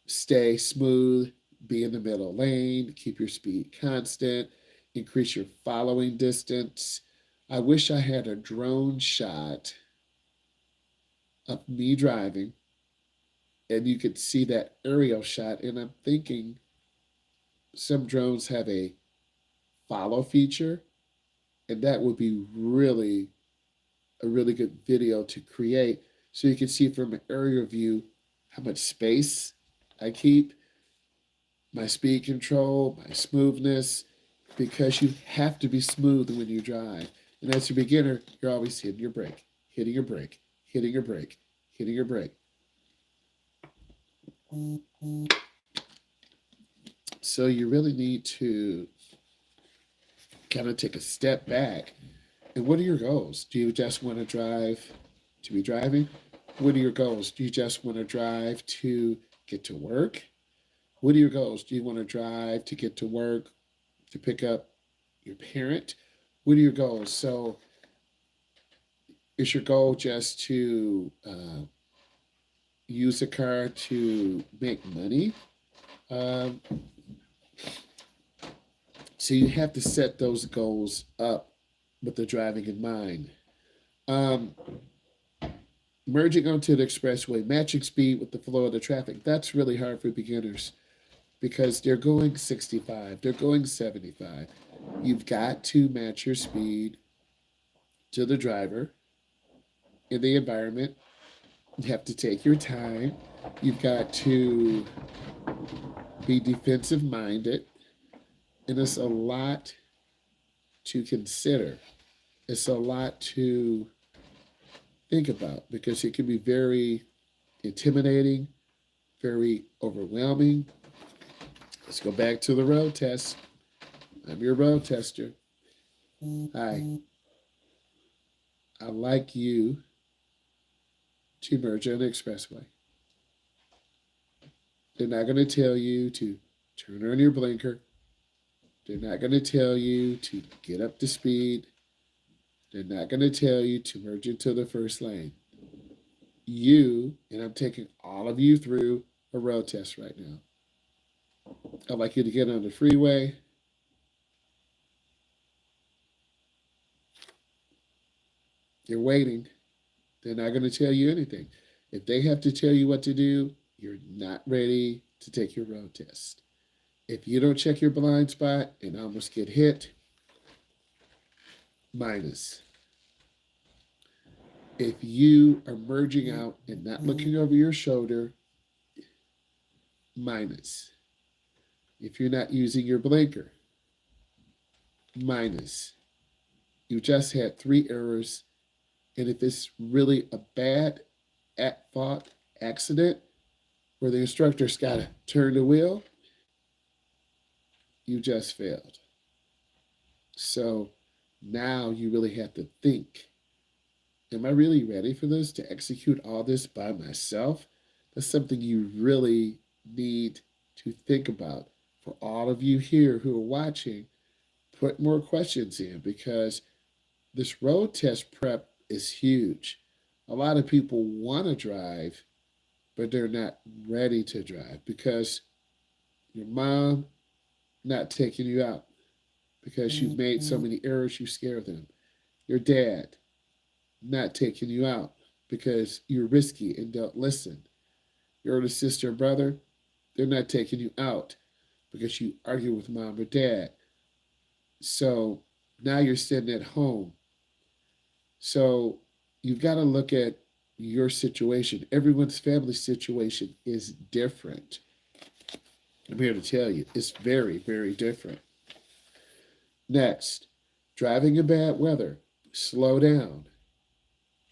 Stay smooth, be in the middle lane, keep your speed constant, increase your following distance. I wish I had a drone shot of me driving and you could see that aerial shot. And I'm thinking some drones have a follow feature, and that would be really a really good video to create, so you can see from an aerial view how much space I keep, my speed control, my smoothness, because you have to be smooth when you drive. And as a beginner, you're always hitting your brake, hitting your brake, hitting your brake, hitting your brake. So you really need to kind of take a step back. And what are your goals? Do you just want to drive to be driving? What are your goals? Do you just want to drive to get to work? What are your goals? Do you want to drive to get to work, to pick up your parent? What are your goals? So, is your goal just to use a car to make money? Um, so, you have to set those goals up with the driving in mind. Um, Merging onto the expressway, matching speed with the flow of the traffic, that's really hard for beginners because they're going 65, they're going 75. You've got to match your speed to the driver in the environment. You have to take your time. You've got to be defensive minded. And it's a lot to consider. It's a lot to think about because it can be very intimidating, very overwhelming. Let's go back to the road test. I'm your road tester. Hi. I'd like you to merge on the expressway. They're not going to tell you to turn on your blinker. They're not going to tell you to get up to speed. They're not going to tell you to merge into the first lane. You, and I'm taking all of you through a road test right now. I'd like you to get on the freeway. You're waiting. They're not going to tell you anything. If they have to tell you what to do, you're not ready to take your road test. If you don't check your blind spot and almost get hit, minus. If you are merging out and not looking over your shoulder, minus. If you're not using your blinker, minus. You just had 3 errors. And if it's really a bad at fault accident where the instructor's got to turn the wheel, you just failed. So now you really have to think, am I really ready for this to execute all this by myself? That's something you really need to think about. For all of you here who are watching, put more questions in because this road test prep is huge. A lot of people want to drive, but they're not ready to drive because your mom not taking you out because you've made so many errors you scare them. Your dad not taking you out because you're risky and don't listen. Your older sister or brother, they're not taking you out because you argue with mom or dad. So now you're sitting at home. So you've got to look at your situation. Everyone's family situation is different. I'm here to tell you, it's very, very different. Next, driving in bad weather. Slow down.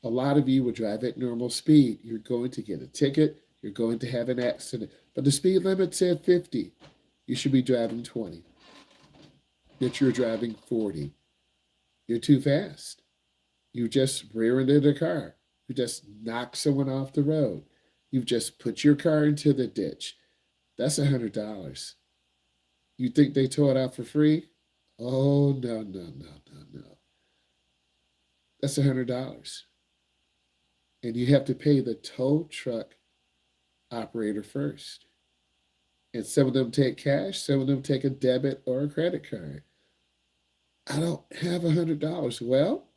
A lot of you will drive at normal speed. You're going to get a ticket. You're going to have an accident. But the speed limit said 50. You should be driving 20. Yet you're driving 40. You're too fast. You just rear-ended a car. You just knocked someone off the road. You've just put your car into the ditch. That's $100. You think they tore it out for free? Oh, no, no, no, no, no. That's $100. And you have to pay the tow truck operator first. And some of them take cash, some of them take a debit or a credit card. I don't have $100. Well,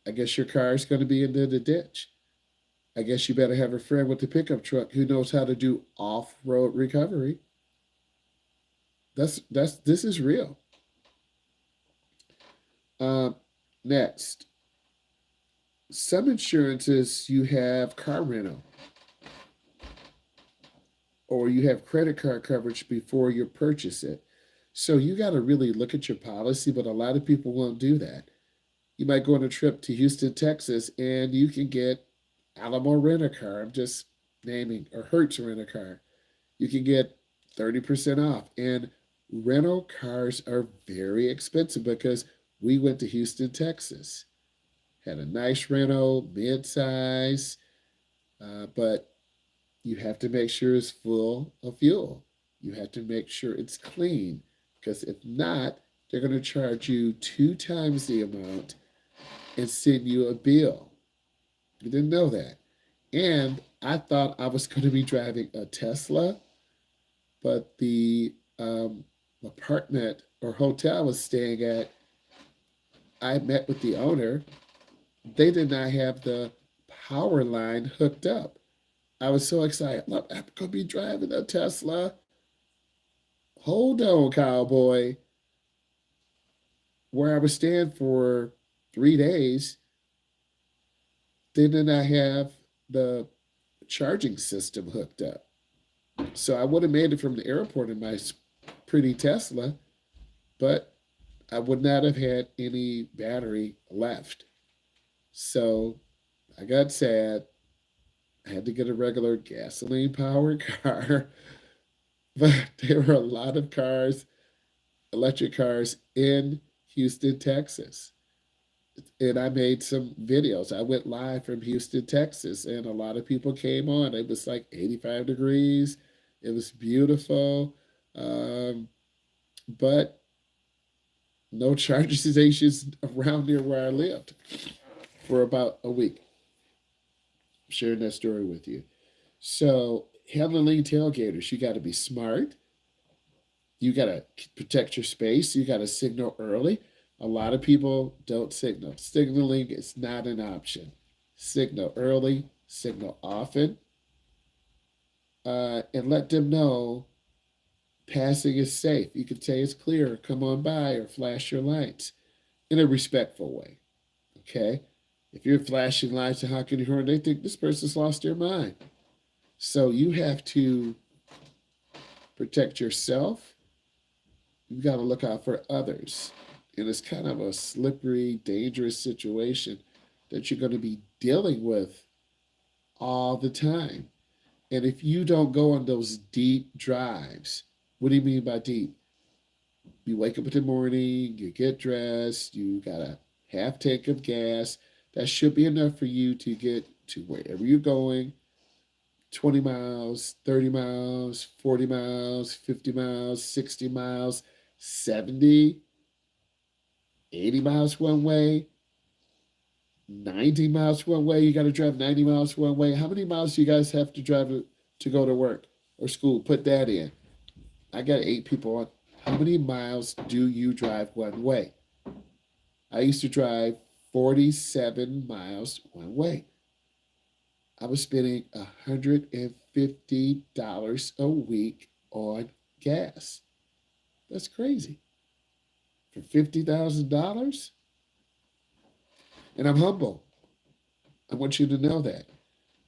I guess your car is going to be into the ditch. I guess you better have a friend with a pickup truck who knows how to do off-road recovery. This is real. Um, Next, some insurances you have car rental or you have credit card coverage before you purchase it. So you got to really look at your policy, but a lot of people won't do that. You might go on a trip to Houston, Texas, and you can get Alamo Rent a Car. I'm just naming or Hertz rent a car, you can get 30% off. And rental cars are very expensive because we went to Houston, Texas, had a nice rental, mid size, but you have to make sure it's full of fuel. You have to make sure it's clean because if not, they're going to charge you two times the amount and send you a bill. You didn't know that. And I thought I was going to be driving a Tesla, but the apartment or hotel I was staying at, I met with the owner. They did not have the power line hooked up. I was so excited. Look, I'm going to be driving a Tesla. Hold on, cowboy. Where I was staying for 3 days, they did not have the charging system hooked up. So I would have made it from the airport in my pretty Tesla, but I would not have had any battery left. So I got sad. I had to get a regular gasoline powered car, but there were a lot of cars, electric cars in Houston, Texas. And I made some videos. I went live from Houston, Texas, and a lot of people came on. It was like 85 degrees. It was beautiful. Um, but no charging stations around near where I lived for about a week. I'm sharing that story with you. So, handling tailgaters, you got to be smart. You got to protect your space. You got to signal early. A lot of people don't signal. Signaling is not an option. Signal early, signal often, and let them know passing is safe. You can say it's clear, come on by, or flash your lights in a respectful way. Okay? If you're flashing lights and honking your horn, they think this person's lost their mind. So you have to protect yourself. You've got to look out for others. And it's kind of a slippery, dangerous situation that you're going to be dealing with all the time. And if you don't go on those deep drives, what do you mean by deep? You wake up in the morning, you get dressed, you got a half tank of gas. That should be enough for you to get to wherever you're going 20 miles, 30 miles, 40 miles, 50 miles, 60 miles, 70, 80 miles one way, 90 miles one way. You got to drive 90 miles one way. How many miles do you guys have to drive to go to work or school? Put that in. I got 8 people on. How many miles do you drive one way? I used to drive 47 miles one way. I was spending $150 a week on gas. That's crazy. For $50,000? And I'm humble. I want you to know that.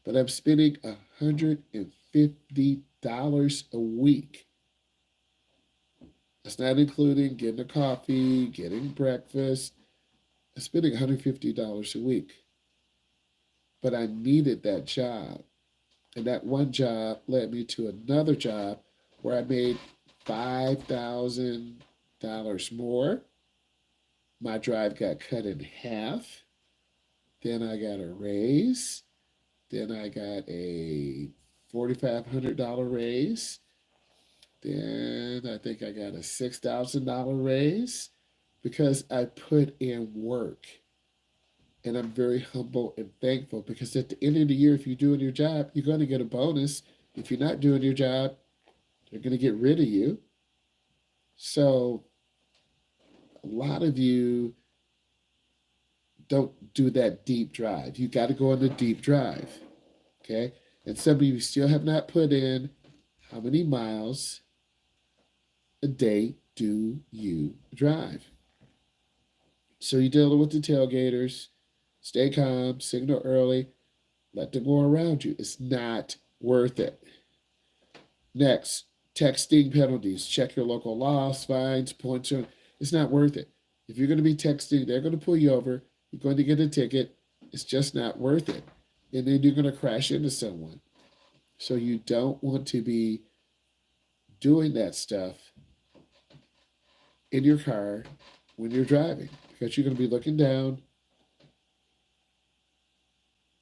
But I'm spending $150 a week. That's not including getting a coffee, getting breakfast. I'm spending $150 a week. But I needed that job. And that one job led me to another job where I made $5,000 more. My drive got cut in half. Then I got a raise. Then I got a $4,500 raise. Then I think I got a $6,000 raise because I put in work. And I'm very humble and thankful because at the end of the year, if you're doing your job, you're going to get a bonus. If you're not doing your job, they're going to get rid of you. So a lot of you don't do that deep drive. You got to go on the deep drive. Okay. And some of you still have not put in how many miles a day do you drive? So you're dealing with the tailgaters. Stay calm, signal early, let them go around you. It's not worth it. Next, texting penalties. Check your local laws, fines, points. It's not worth it. If you're going to be texting, they're going to pull you over. You're going to get a ticket. It's just not worth it. And then you're going to crash into someone. So you don't want to be doing that stuff in your car when you're driving because you're going to be looking down,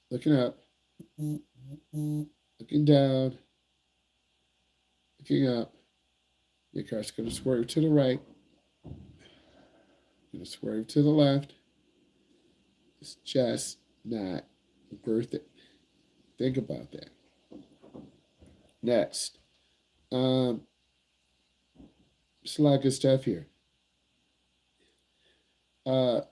looking up, looking down, looking up. Your car's going to swerve to the right, going to swerve to the left. It's just not worth it. Think about that. Next, um, there's a lot of good stuff here.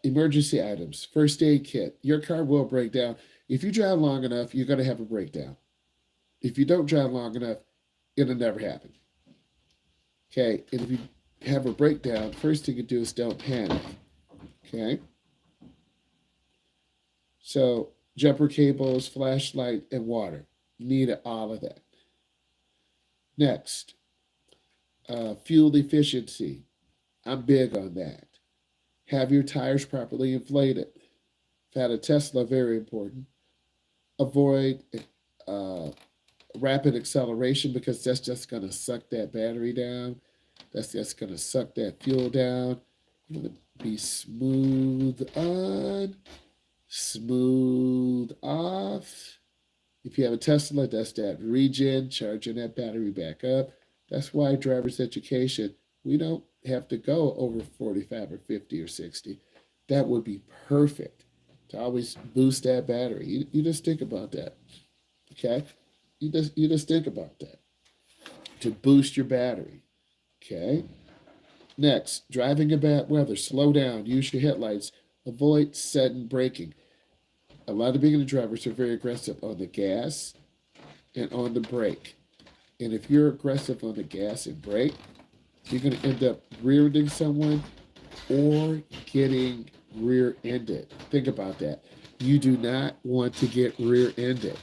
Emergency items, first aid kit. Your car will break down. If you drive long enough, you're going to have a breakdown. If you don't drive long enough, it'll never happen. Okay, and if you have a breakdown, first thing you do is don't panic. Okay, so jumper cables, flashlight, and water. You need all of that. Next, fuel efficiency. I'm big on that. Have your tires properly inflated. If had a Tesla, very important. Avoid uh, rapid acceleration because that's just going to suck that battery down. That's just going to suck that fuel down. You want to be smooth on, smooth off. If you have a Tesla, that's that regen, charging that battery back up. That's why driver's education, we don't have to go over 45 or 50 or 60. That would be perfect to always boost that battery. You just think about that. Okay? You just think about that. To boost your battery. Okay? Next, driving in bad weather, slow down, use your headlights, avoid sudden braking. A lot of beginner drivers are very aggressive on the gas and on the brake. And if you're aggressive on the gas and brake, you're going to end up rear-ending someone or getting rear-ended. Think about that. You do not want to get rear-ended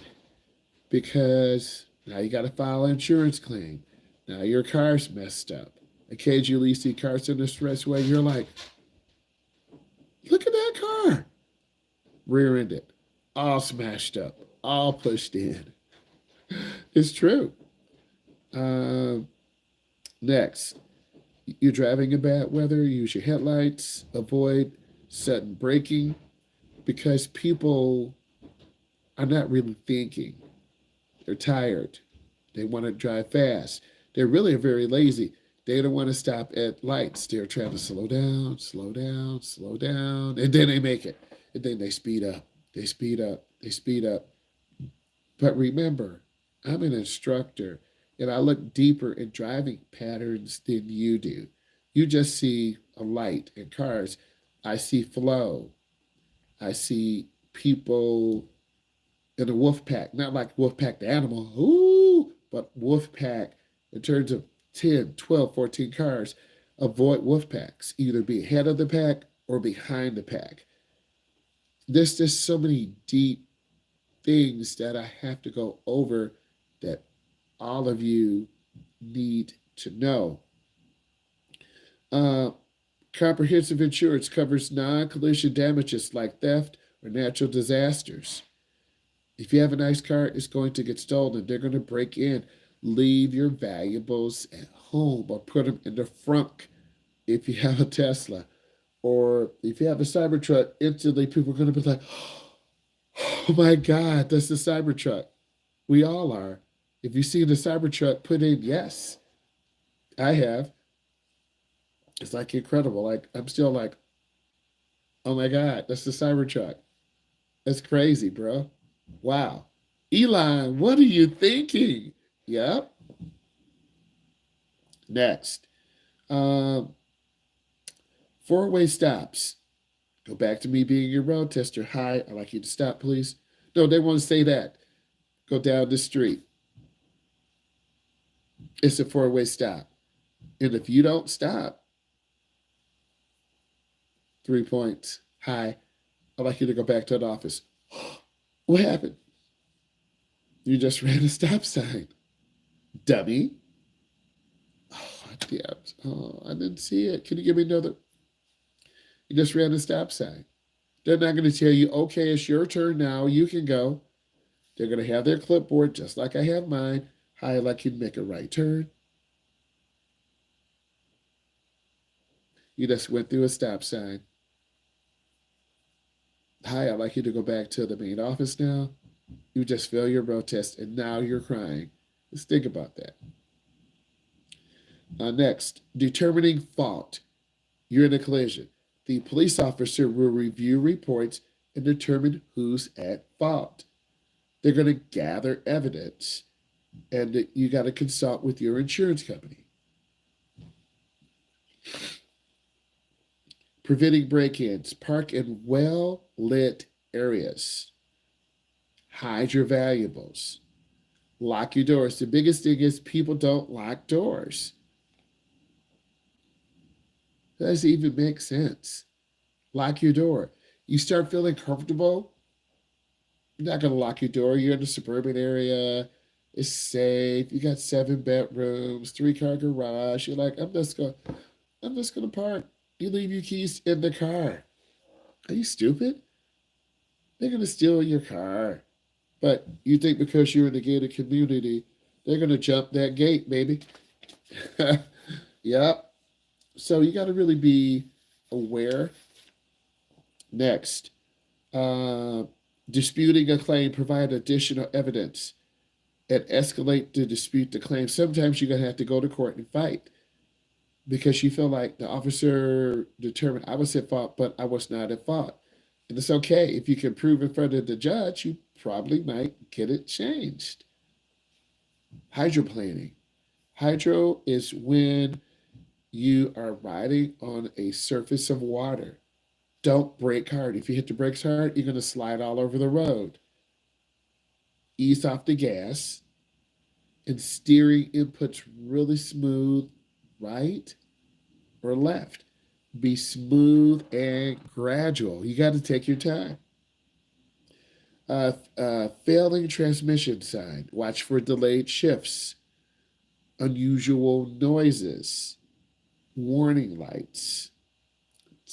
because now you got to file an insurance claim. Now your car's messed up. Occasionally you see cars on the expressway, you're like, look at that car. Rear-ended, all smashed up, all pushed in. It's true. Next, you're driving in bad weather, use your headlights, avoid sudden braking because people are not really thinking. They're tired. They want to drive fast. They really are very lazy. They don't want to stop at lights. They're trying to slow down, slow down, slow down, and then they make it. And then they speed up. They speed up. They speed up. But remember, I'm an instructor and I look deeper in driving patterns than you do. You just see a light in cars. I see flow. I see people in a wolf pack, not like wolf pack the animal, ooh, but wolf pack in terms of 10, 12, 14 cars. Avoid wolf packs. Either be ahead of the pack or behind the pack. There's just so many deep things that I have to go over that all of you need to know. Uh, Comprehensive insurance covers non collision damages like theft or natural disasters. If you have a nice car, it's going to get stolen. They're going to break in. Leave your valuables at home or put them in the front if you have a Tesla. Or if you have a Cybertruck, instantly people are going to be like, oh my God, that's the Cybertruck. We all are. If you see the Cybertruck, put in yes. I have. It's like incredible. Like I'm still like, oh my God, that's the Cybertruck. That's crazy, bro. Wow. Elon, what are you thinking? Yep. Next. Um, Four-way stops. Go back to me being your road tester. Hi, I'd like you to stop, please. No, they want to say that. Go down the street. It's a four-way stop. And if you don't stop, 3 points. Hi, I'd like you to go back to the office. What happened? You just ran a stop sign. Dummy. Oh, damn. Oh, I didn't see it. Can you give me another? You just ran a stop sign. They're not going to tell you, okay, it's your turn now. You can go. They're going to have their clipboard just like I have mine. Hi, I'd like you to make a right turn. You just went through a stop sign. Hi, I'd like you to go back to the main office now. You just failed your road test and now you're crying. Let's think about that. Next, determining fault. You're in a collision. The police officer will review reports and determine who's at fault. They're going to gather evidence, and you got to consult with your insurance company. Preventing break-ins. Park in well-lit areas. Hide your valuables. Lock your doors. The biggest thing is people don't lock doors. Does it even make sense? Lock your door. You start feeling comfortable, you're not going to lock your door. You're in a suburban area. It's safe. You got 7 bedrooms, 3-car garage. You're like, I'm just gonna park. You leave your keys in the car. Are you stupid? They're gonna steal your car. But you think because you're in the gated community, they're gonna jump that gate, baby. Yep. So you got to really be aware. Next, uh, disputing a claim, provide additional evidence and escalate to dispute the claim. Sometimes you're going to have to go to court and fight because you feel like the officer determined I was at fault, but I was not at fault. And it's okay. If you can prove in front of the judge, you probably might get it changed. Hydroplaning. Hydro is when you are riding on a surface of water. Don't brake hard. If you hit the brakes hard, you're going to slide all over the road. Ease off the gas, and steering inputs really smooth, right or left. Be smooth and gradual. You got to take your time. Failing transmission sign. Watch for delayed shifts, unusual noises, warning lights,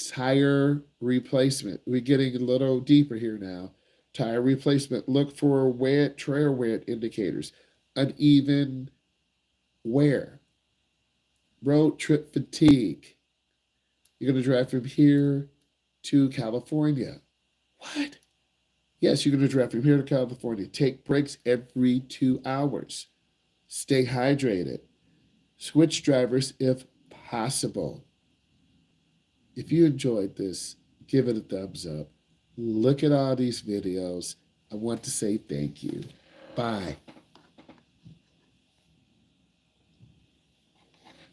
tire replacement. We're getting a little deeper here now. Tire replacement. Look for wet, trail wet indicators. Uneven wear. Road trip fatigue. You're going to drive from here to California. What? Yes, you're going to drive from here to California. Take breaks every 2 hours. Stay hydrated. Switch drivers if possible. If you enjoyed this, give it a thumbs up. Look at all these videos. I want to say thank you. Bye.